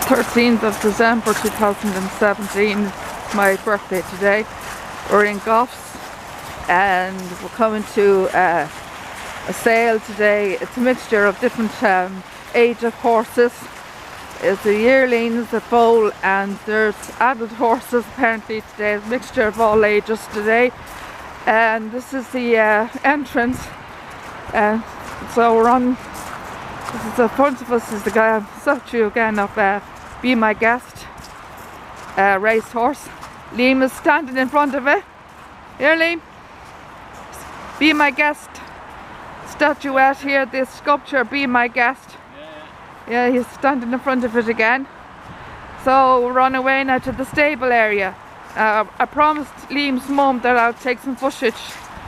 13th of December 2017, my birthday today. We're in Goffs and we're coming to a sale today. It's a mixture of different age of horses. It's a yearlings, a foal, and there's adult horses apparently today. It's a mixture of all ages today. And this is the entrance. So we're on, this is the front of us is the guy, statue again of Be My Guest racehorse. Liam is standing in front of it. Here, Liam. Be My Guest statuette here, this sculpture, Be My Guest. Yeah, he's standing in front of it again. So we're on our way now to the stable area. I promised Liam's mum that I'll take some footage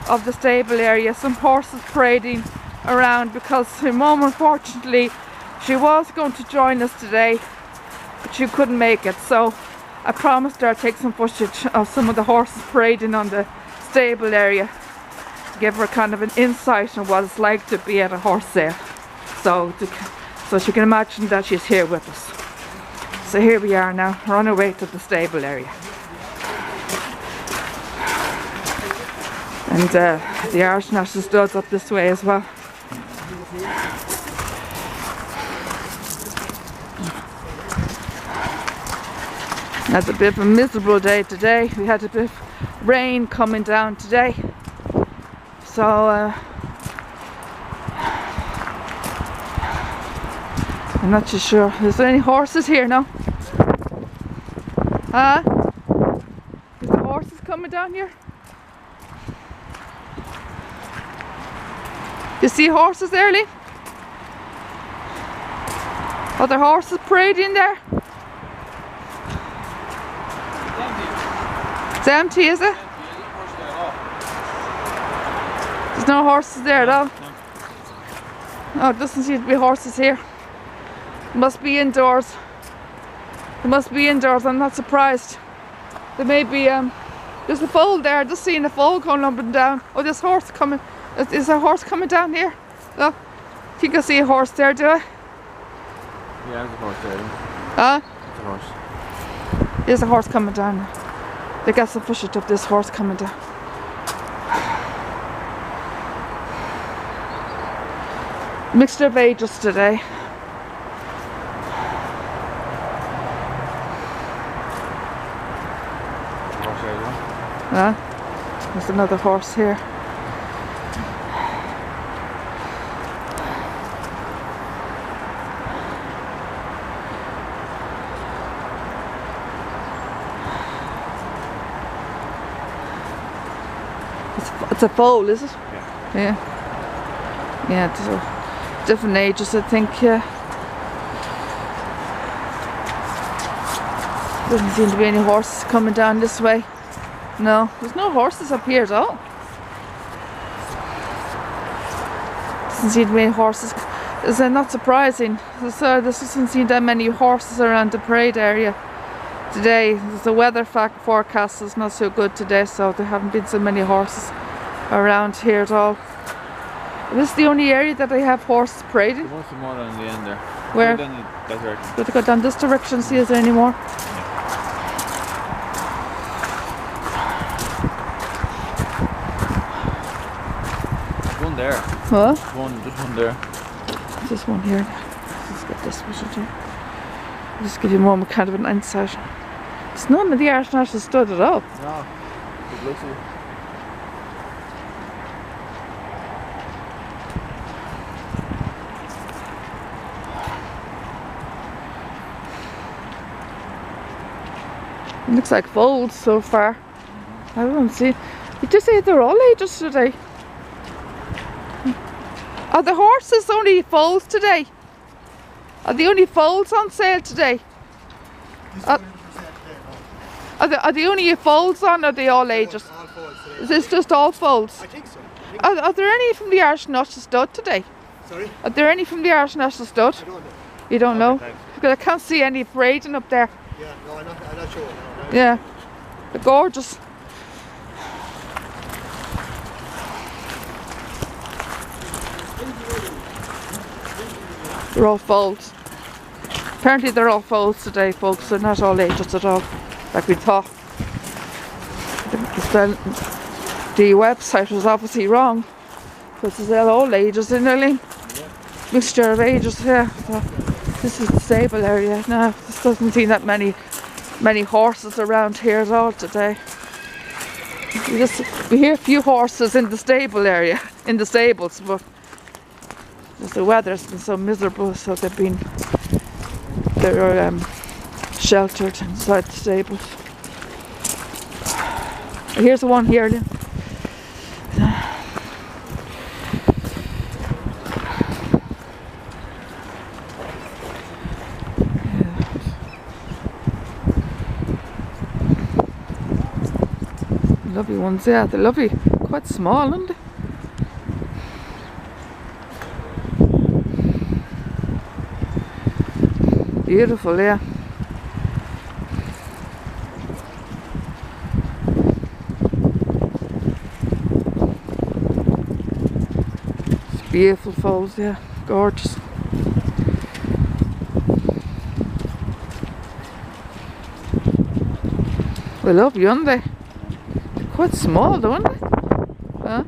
of the stable area, some horses parading around, because her mum, unfortunately, she was going to join us today, but she couldn't make it. So I promised her I'd take some footage of some of the horses parading on the stable area to give her kind of an insight on what it's like to be at a horse sale. So she can imagine that she's here with us. So here we are now, we're on our way to the stable area. And the Irish National Stud's up this way as well. That's a bit of a miserable day today. We had a bit of rain coming down today. So I'm not too sure. Is there any horses here now? Huh? Is there horses coming down here? You see horses there, Lee? Are there horses parading there? It's empty, is it? There's no horses there at all? Oh, it doesn't seem to be horses here. It must be indoors. It must be indoors, I'm not surprised. There may be, there's a foal there, just seeing a foal going up and down. Oh, there's a horse coming. Is there a horse coming down here? Look, I think I see a horse there, do I? Yeah, there's a horse there. Huh? There's a horse. There's a horse coming down. They got some footage of this horse coming down. Mixture of ages today. Horse there, Huh? There's another horse here. It's a foal, is it? Yeah. Yeah, it's different ages, I think. Doesn't seem to be any horses coming down this way. No, there's no horses up here at all. Doesn't seem to be any horses. Is that not surprising? There doesn't seem that many horses around the parade area today. The weather forecast is not so good today, so there haven't been so many horses around here at all. This is the only area that they have horses parading. There must be more down the end there. Where? Go down that direction. Got to go down this direction, see is there any more? There's one there. Huh? There's one there. There's this one here. Let's get this one here. I'll just give you more kind of an insight. It's none of the Irish National Stud at all. No. It looks like it looks like foals so far. I don't see. Did you say they're all ages today? Are the horses only foals today? Are the only foals on sale today? Are the only foals on, or are they all ages? All foals today. Is this just all foals? I think so. Are there any from the Irish National Stud today? Sorry? Are there any from the Irish National Stud? I don't know. You don't know? thanks. Because I can't see any parading up there. Yeah, no, I'm not sure. No. Yeah, they're gorgeous. They're all foals. Apparently they're all foals today, folks. They're not all ages at all, like we thought. The website was obviously wrong, because it's all ages in there. Mixture of ages, yeah. So this is the stable area. No, this doesn't seem that many horses around here at all today. We hear a few horses in the stable area, in the stables, but just the weather's been so miserable, so they're sheltered inside the stables. Here's the one here, Lynn. Lovely ones, yeah, they're lovely. Quite small, aren't they? Beautiful, yeah. It's beautiful foals, yeah, gorgeous. They're lovely, aren't they? Quite small, don't they? Huh?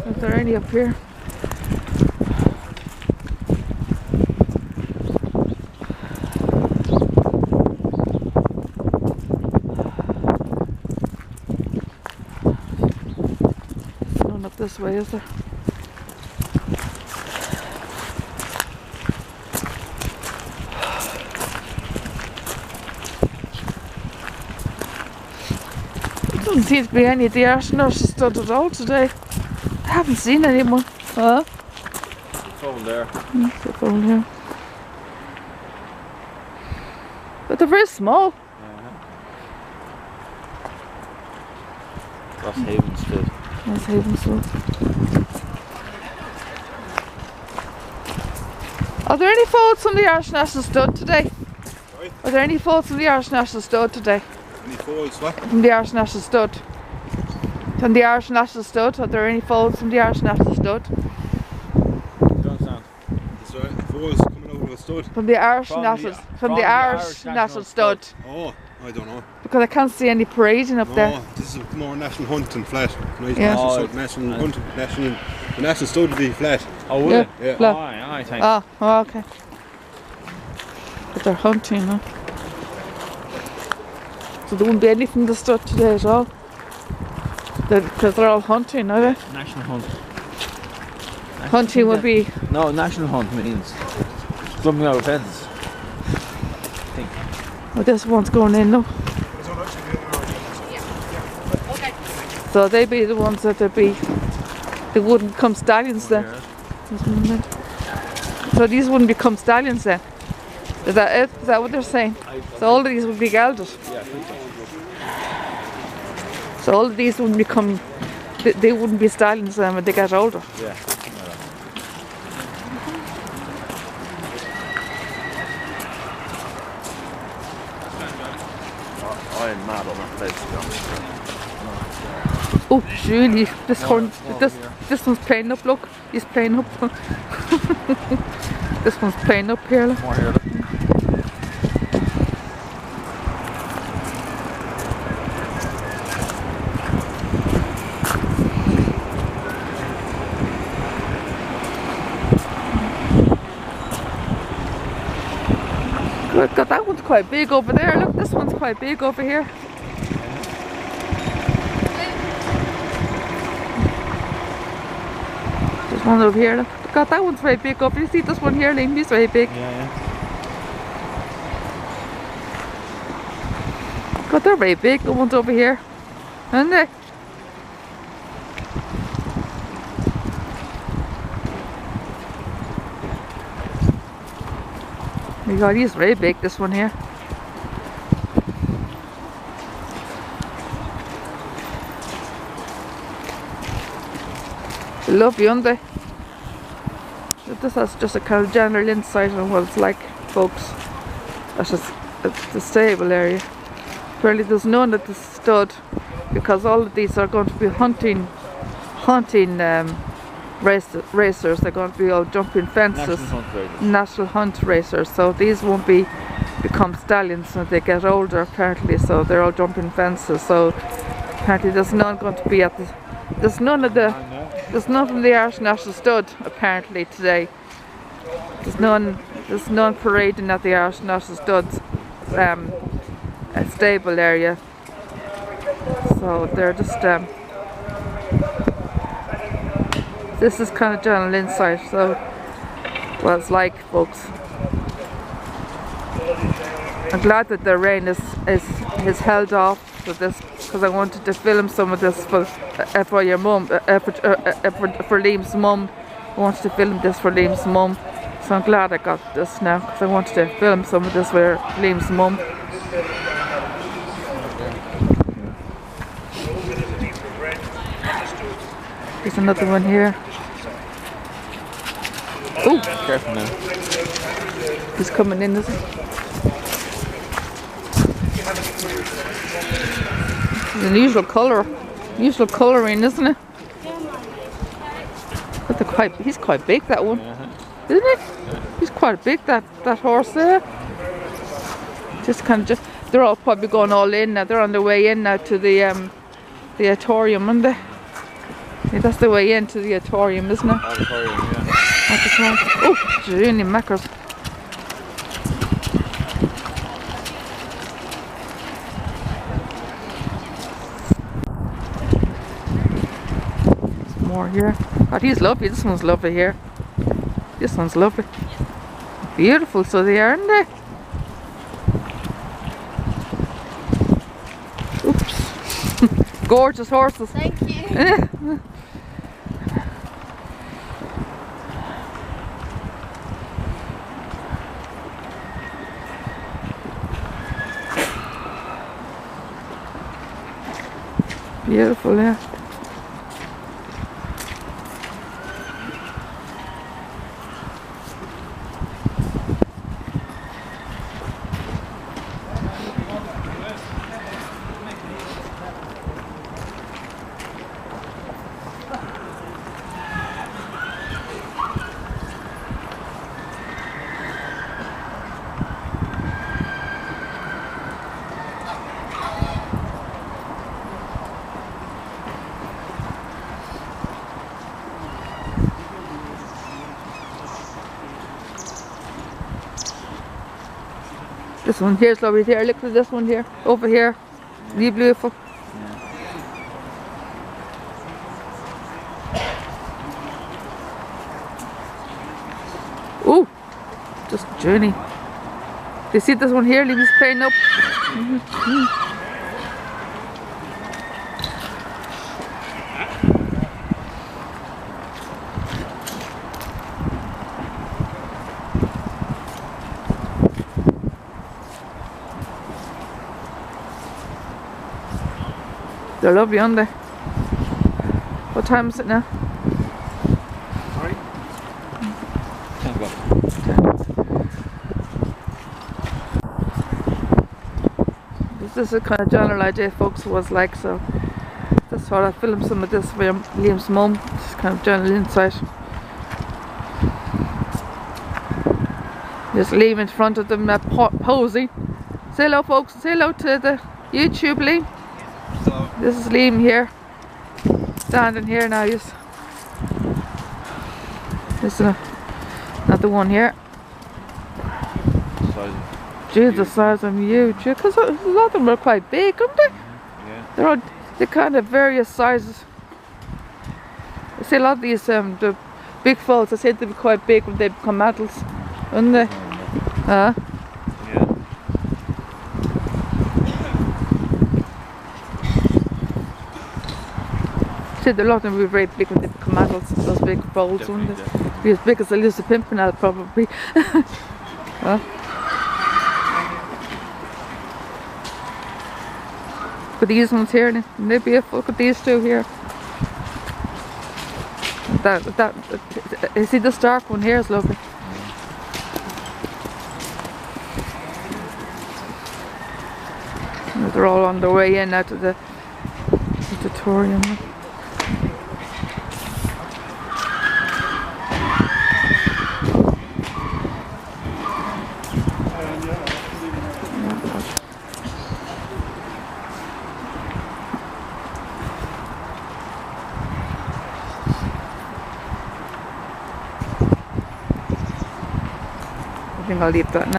Is there any up here? There's none up this way, is there? Doesn't seem to be any of the Irish nurses stud at all today. I haven't seen anyone. Huh? Foal there. There's a foal here. But they're very small. That's Haven stood. That's Haven stud. Are there any foals from the Irish National Stud today? Sorry? Are there any foals from the Irish National Stud today? Any foals, what? From the Irish National Stud. From the Irish National Stud. Are there any foals from the Irish National Stud? Don't sound. Is there foals coming out of a stud? From the Irish National National Stud. Oh, I don't know. Because I can't see any parading up there. No, this is more national hunting flat. Nice Yeah. national Oh, stud, national hunting, the national stud would be flat. Oh, will Yeah. it? Yeah. Flat. Aye, thanks. Oh, okay. But they're hunting, huh? So there wouldn't be anything to stud today at all? Because they're all hunting, are they? National hunt. Hunting would be... No, national hunt means jumping over fences. I think. Well, this one's going in now. So they'd be the ones that they wouldn't become stallions then. So these wouldn't become stallions then? Is that it? Is that what they're saying? So all of these would be gelded? Yeah, I think so. So all of these wouldn't become... They wouldn't be stallions then when they get older? Yeah. I'm mad on that place, to be honest. Oh, really? This one's playing up, look. He's playing up. This one's playing up here, look. More here, look. Look, God, that one's quite big over there. Look, this one's quite big over here. There's one over here. Look, God, that one's very big over. You see this one here, Liam? He's very big. Yeah. God, they're very big. The ones over here, aren't they? Oh my God, he's very big. This one here. Lovely, aren't they? This has just a kind of general insight on what it's like, folks. That's just the stable area. Apparently there's none at the stud because all of these are going to be hunting hunting racers. They're going to be all jumping fences. National hunt racers. So these won't become stallions when they get older apparently. So they're all jumping fences. So apparently there's none going to be at the. There's none of the. There's none from the Irish National Stud apparently today. There's none parading at the Irish National Stud's stable area. So they're just this is kind of general insight. So what it's like, folks. I'm glad that the rain is held off for this, because I wanted to film some of this for your mum, for Liam's mum. I wanted to film this for Liam's mum. So I'm glad I got this now, because I wanted to film some of this for Liam's mum. There's another one here. Oh! Careful now. He's coming in, isn't he? It's an unusual colour. Unusual colouring, isn't it? But he's quite big, that one. Isn't he? He's quite big, that horse there. They're all probably going all in now. They're on their way in now to the auditorium, aren't they? Yeah, that's the way into the auditorium, isn't it? Auditorium, yeah. Oh, genie mackers. There's more here. Oh, he's lovely. This one's lovely here. This one's lovely. Beautiful, so they are, aren't they? Oops. Gorgeous horses. Thank you. Beautiful, yeah. This one here's lovely here. Look at this one here. Over here. Really beautiful. Oh, just journey. Do you see this one here? He's playing up. They're lovely, aren't they? What time is it now? Sorry? 10 o'clock. This is a kind of general idea, folks, was like, so that's why I filmed some of this for Liam's mum. Just kind of general insight. Just Liam in front of them, posing. Say hello, folks. Say hello to the YouTube, Liam. This is Liam here, standing here now. This is another one here. Gee, the size of them huge. Because a lot of them are quite big, aren't they? Yeah. They're kind of various sizes. I see a lot of these the big foals. I said they be quite big when they become adults, aren't they? Huh? A lot of them will be very big when they become adults, those big foals, won't they? Be as big as a Lucy Pimpernel, probably. Huh? Look at these ones here, and they're beautiful. Look at these two here. You see this dark one here is lovely. They're all on their way in out of the auditorium. think I'll leave that now.